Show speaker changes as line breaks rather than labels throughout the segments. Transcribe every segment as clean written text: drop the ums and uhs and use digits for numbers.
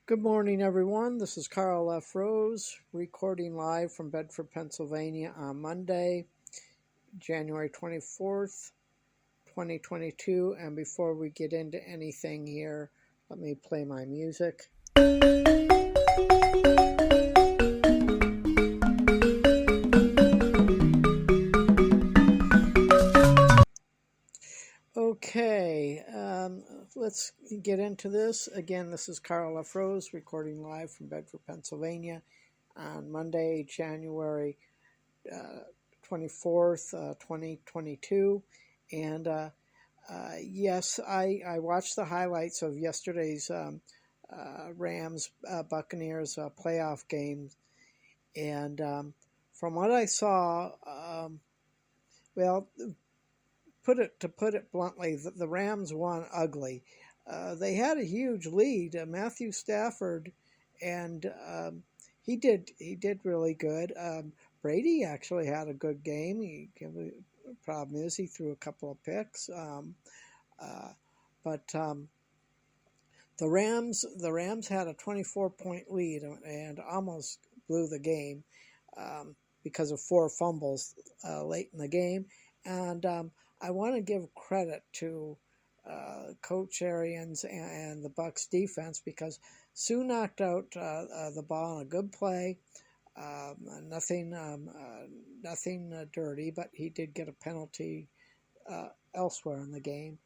Good morning, everyone. This is Karl F. Rose, recording live from Bedford, Pennsylvania on Monday, January 24th, 2022. And before we get into anything here, let me play my music. Okay, let's get into this. Again, this is Karl F. Rose, recording live from Bedford, Pennsylvania on Monday, January 24th, 2022. And yes, I watched the highlights of yesterday's Rams Buccaneers playoff game. And from what I saw, to put it bluntly, the Rams won ugly. They had a huge lead. Matthew Stafford, and he did really good. Brady actually had a good game. The problem is he threw a couple of picks. But the Rams had a 24-point lead and almost blew the game because of 4 fumbles late in the game. And I want to give credit to Coach Arians and the Bucs defense because Suh knocked out the ball on a good play. Nothing dirty, but he did get a penalty elsewhere in the game.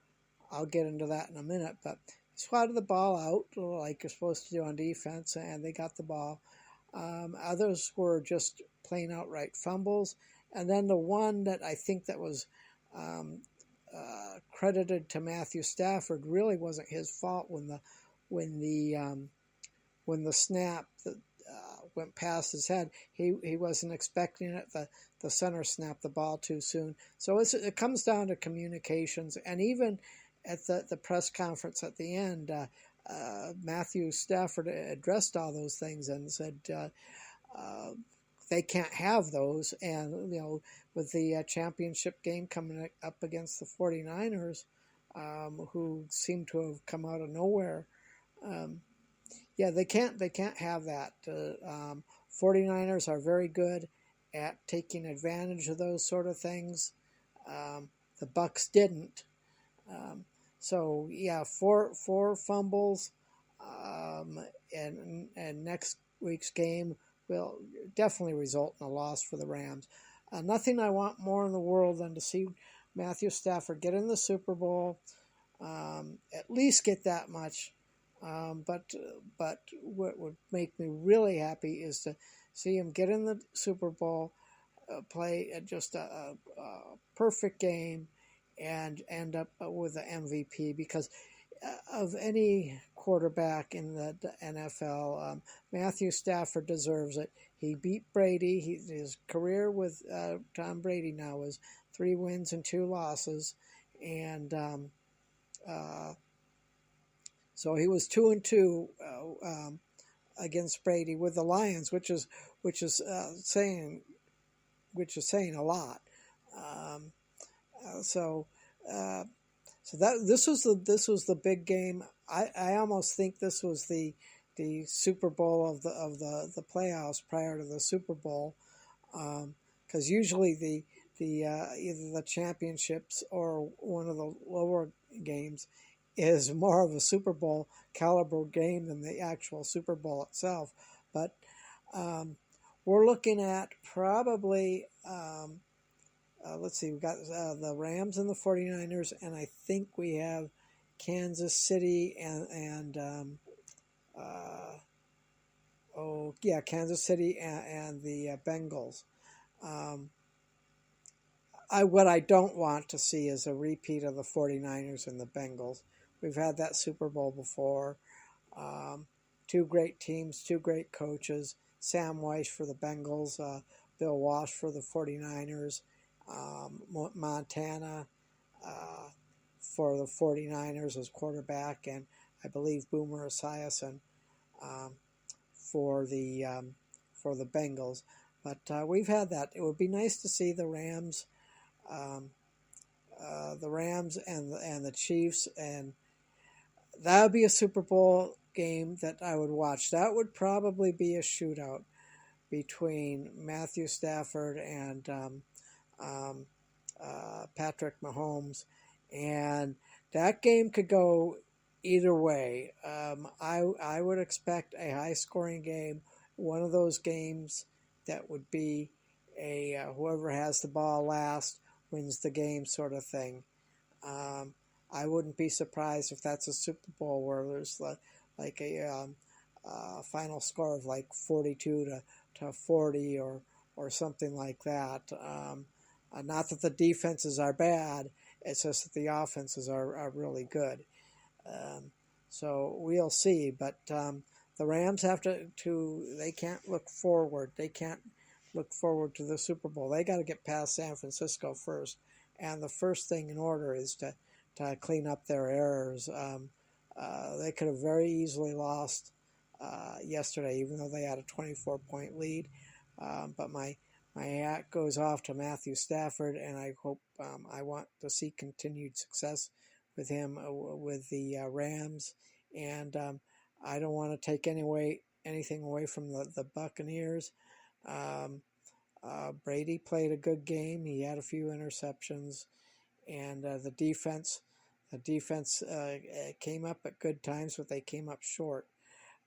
I'll get into that in a minute, but he swatted the ball out like you're supposed to do on defense, and they got the ball. Others were just plain outright fumbles, and then the one that I think that was credited to Matthew Stafford really wasn't his fault when the snap went past his head. He wasn't expecting it. The center snapped the ball too soon. So it comes down to communications. And even at the press conference at the end, Matthew Stafford addressed all those things and said they can't have those. And, with the championship game coming up against the 49ers, who seem to have come out of nowhere, they can't have that. 49ers are very good at taking advantage of those sort of things. The Bucs didn't. Four fumbles, and next week's game will definitely result in a loss for the Rams. Nothing I want more in the world than to see Matthew Stafford get in the Super Bowl, at least get that much. But what would make me really happy is to see him get in the Super Bowl, play just a perfect game, and end up with the MVP. Because of any quarterback in the NFL, Matthew Stafford deserves it. He beat Brady. His career with Tom Brady now is 3 wins and 2 losses, and so he was 2-2 against Brady with the Lions, which is saying a lot. So this was the big game. I almost think this was the Super Bowl of the playoffs prior to the Super Bowl, because usually either the championships or one of the lower games is more of a Super Bowl caliber game than the actual Super Bowl itself. But we're looking at probably, let's see, we've got the Rams and the 49ers, and I think we have Kansas City and Kansas City and the Bengals. What I don't want to see is a repeat of the 49ers and the Bengals. We've had that Super Bowl before. 2 great teams, 2 great coaches. Sam Weiss for the Bengals, Bill Walsh for the 49ers, Montana for the 49ers as quarterback, and I believe Boomer Esiason for the Bengals. But we've had that. It would be nice to see the Rams and the Chiefs, and that would be a Super Bowl game that I would watch. That would probably be a shootout between Matthew Stafford and Patrick Mahomes, and that game could go either way. I would expect a high-scoring game, one of those games that would be a whoever has the ball last wins the game sort of thing. I wouldn't be surprised if that's a Super Bowl where there's like a final score of like 42 to 40 or something like that. Not that the defenses are bad, it's just that the offenses are really good. So we'll see. But the Rams have they can't look forward. They can't look forward to the Super Bowl. They got to get past San Francisco first. And the first thing in order is to clean up their errors. They could have very easily lost yesterday, even though they had a 24-point lead. But my hat goes off to Matthew Stafford, and I hope I want to see continued success with him with the Rams. And I don't want to take anything away from the Buccaneers. Brady played a good game. He had a few interceptions, and the defense came up at good times, but they came up short.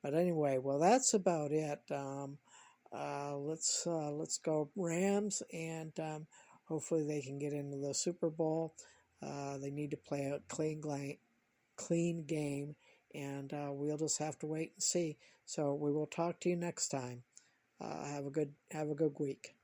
But anyway, well, that's about it. Let's go Rams, and hopefully they can get into the Super Bowl. They need to play a clean game, and we'll just have to wait and see. So we will talk to you next time. Have a good week.